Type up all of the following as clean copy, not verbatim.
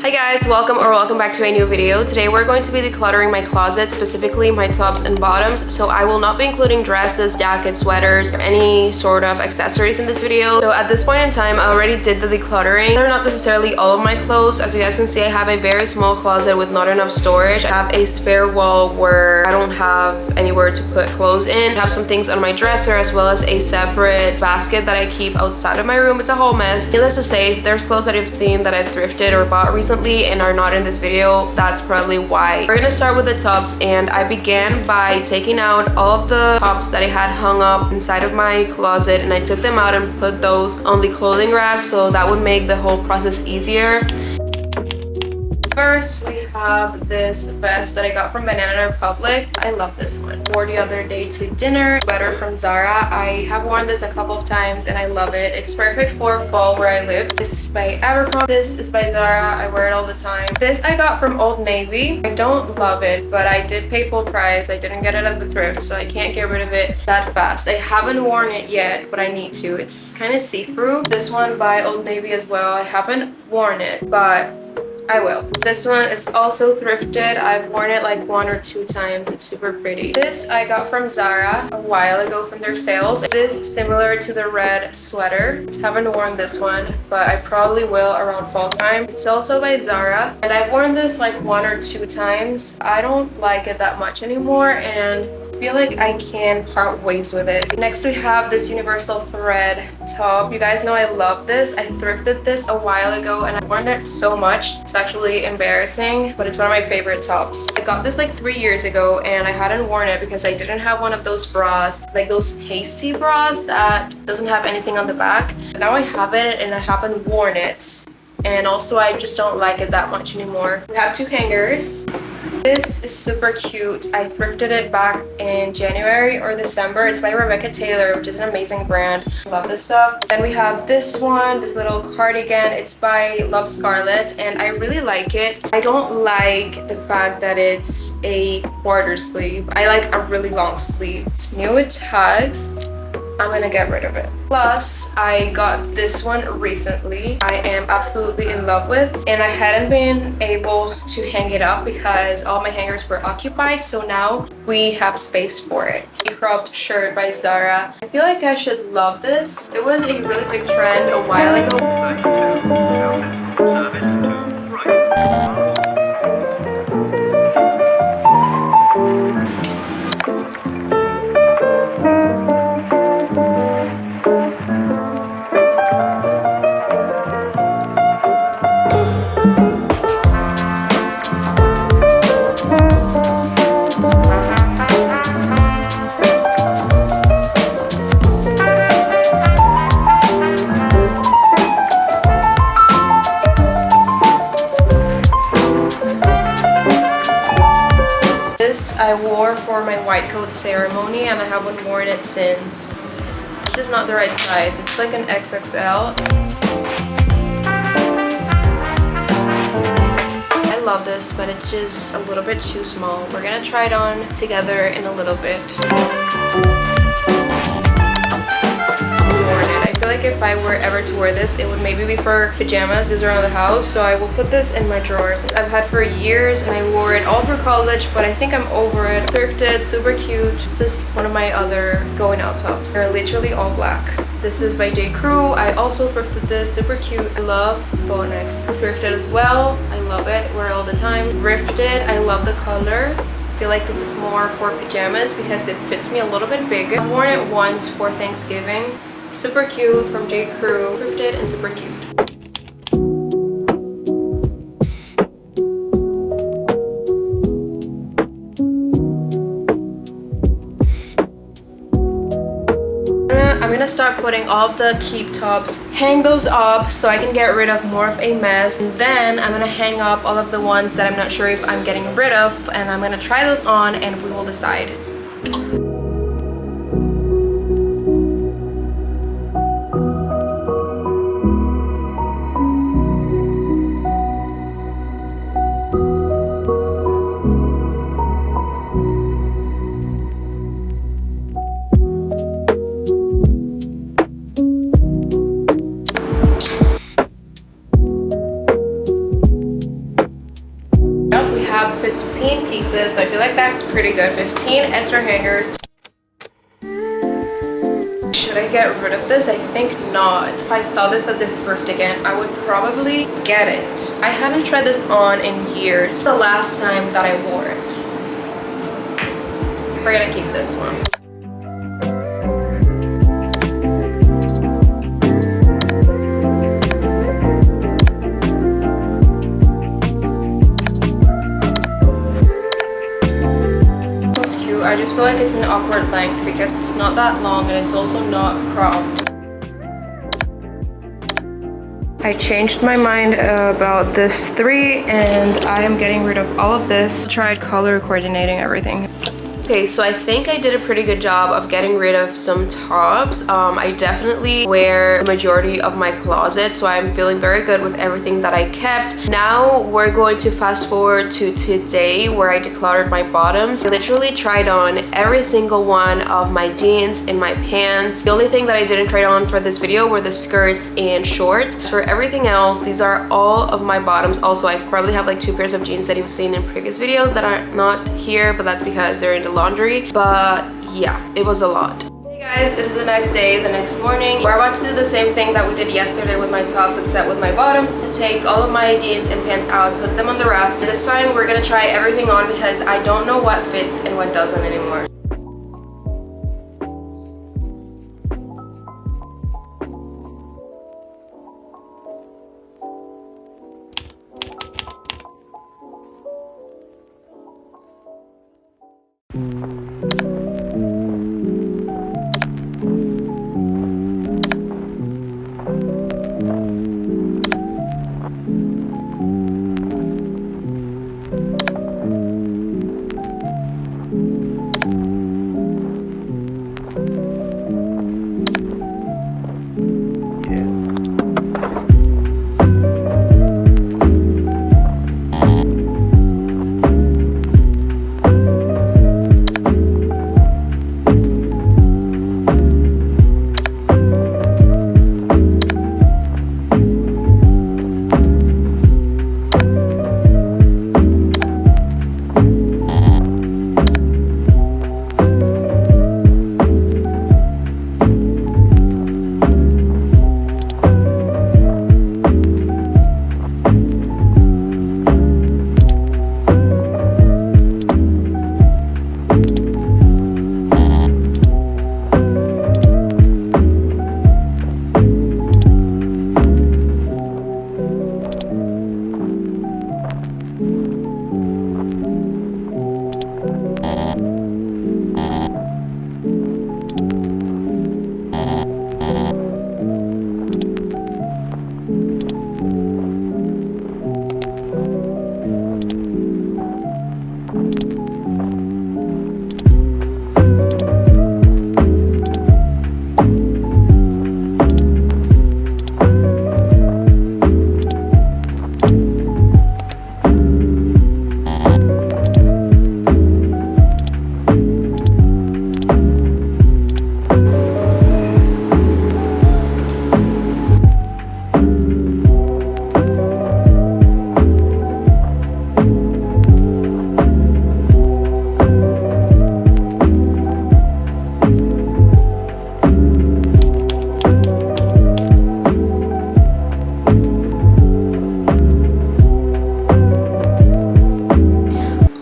Hi guys, welcome back to a new video. Today we're going to be decluttering my closet, specifically my tops and bottoms. So I will not be including dresses, jackets, sweaters, or any sort of accessories in this video. So at this point in time, I already did the decluttering. They're not necessarily all of my clothes. As you guys can see, I have a very small closet with not enough storage. I have a spare wall where I don't have anywhere to put clothes in. I have some things on my dresser as well as a separate basket that I keep outside of my room. It's a whole mess. Needless to say, if there's clothes that you've seen that I've thrifted or bought recently and are not in this video, that's probably why. We're gonna start with the tops, and I began by taking out all of the tops that I had hung up inside of my closet, and I took them out and put those on the clothing rack, so that would make the whole process easier. First, we have this vest that I got from Banana Republic. I love this one. Wore the other day to dinner. Sweater from Zara. I have worn this a couple of times and I love it. It's perfect for fall where I live. This is by Abercrombie. This is by Zara. I wear it all the time. This I got from Old Navy. I don't love it, but I did pay full price. I didn't get it at the thrift, so I can't get rid of it that fast. I haven't worn it yet, but I need to. It's kind of see-through. This one by Old Navy as well. I haven't worn it, but I will. This one is also thrifted. I've worn it like 1 or 2 times. It's super pretty. This I got from Zara a while ago from their sales. This is similar to the red sweater. Haven't worn this one, but I probably will around fall time. It's also by Zara, and I've worn this like 1 or 2 times. I don't like it that much anymore, and I feel like I can part ways with it. Next we have this universal thread top. You guys know I love this. I thrifted this a while ago and I worn it so much. It's actually embarrassing, but it's one of my favorite tops. I got this like 3 years ago and I hadn't worn it because I didn't have one of those bras, like those pasty bras that doesn't have anything on the back. Now I have it and I haven't worn it. And also I just don't like it that much anymore. We have 2 hangers. This is super cute. I thrifted it back in January or December. It's by Rebecca Taylor, which is an amazing brand. I love this stuff. Then we have this one, this little cardigan. It's by Love Scarlet, and I really like it. I don't like the fact that it's a quarter sleeve. I like a really long sleeve. It's new with tags. I'm gonna get rid of it. Plus, I got this one recently. I am absolutely in love with, and I hadn't been able to hang it up because all my hangers were occupied, so now we have space for it. A cropped shirt by Zara. I feel like I should love this. It was a really big trend a while ago. This I wore for my white coat ceremony and I haven't worn it since. It's just not the right size. It's like an XXL. I love this, but it's just a little bit too small. We're gonna try it on together in a little bit. I feel like if I were ever to wear this, it would maybe be for pajamas. These are around the house, so I will put this in my drawers. I've had for years and I wore it all through college, but I think I'm over it. Thrifted, super cute. This is one of my other going out tops. They're literally all black. This is by J. Crew. I also thrifted this, super cute. I love bow necks. Thrifted as well. I love it, wear it all the time. Thrifted, I love the color. I feel like this is more for pajamas because it fits me a little bit bigger. I've worn it once for Thanksgiving. Super cute from J. Crew. Thrifted and super cute. I'm gonna start putting all of the keep tops, hang those up so I can get rid of more of a mess. And then I'm gonna hang up all of the ones that I'm not sure if I'm getting rid of, and I'm gonna try those on and we will decide. that's pretty good. 15 extra hangers. Should I get rid of this? I think not. If I saw this at the thrift again, I would probably get it. I hadn't tried this on in years. The last time that I wore it. We're gonna keep this one. I just feel like it's an awkward length because it's not that long and it's also not cropped. I changed my mind about this 3 and I am getting rid of all of this. Tried color coordinating everything. Okay, so I think I did a pretty good job of getting rid of some tops. I definitely wear the majority of my closet, so I'm feeling very good with everything that I kept. Now we're going to fast forward to today where I decluttered my bottoms. I literally tried on every single one of my jeans and my pants. The only thing that I didn't try on for this video were the skirts and shorts. For everything else, these are all of my bottoms. Also, I probably have like 2 pairs of jeans that you've seen in previous videos that are not here, but that's because they're in the laundry. But yeah, it was a lot. Hey guys, it is the next day, the next morning. We're about to do the same thing that we did yesterday with my tops, except with my bottoms, to take all of my jeans and pants out, put them on the rack. And this time we're gonna try everything on because I don't know what fits and what doesn't anymore.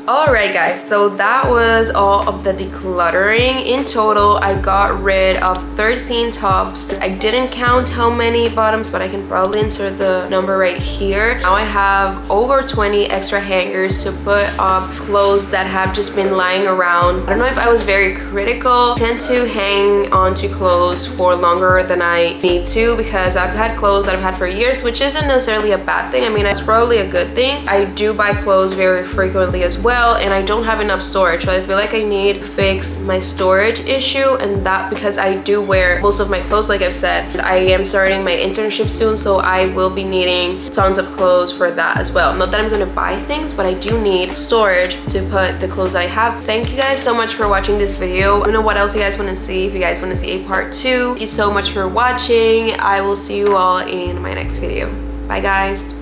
Alright guys, so that was all of the decluttering. In total, I got rid of 13 tops. I didn't count how many bottoms, but I can probably insert the number right here. Now I have over 20 extra hangers to put up clothes that have just been lying around. I don't know if I was very critical. I tend to hang on to clothes for longer than I need to because I've had clothes that I've had for years, which isn't necessarily a bad thing. I mean, it's probably a good thing. I do buy clothes very frequently as well, and I don't have enough storage, so I feel like I need to fix my storage issue, and that because I do wear most of my clothes, like I've said. I am starting my internship soon, so I will be needing tons of clothes for that as well. Not that I'm gonna buy things, but I do need storage to put the clothes that I have. Thank you guys so much for watching this video. Let me know what else you guys want to see. If you guys want to see a part 2, thank you so much for watching. I will see you all in my next video. Bye guys.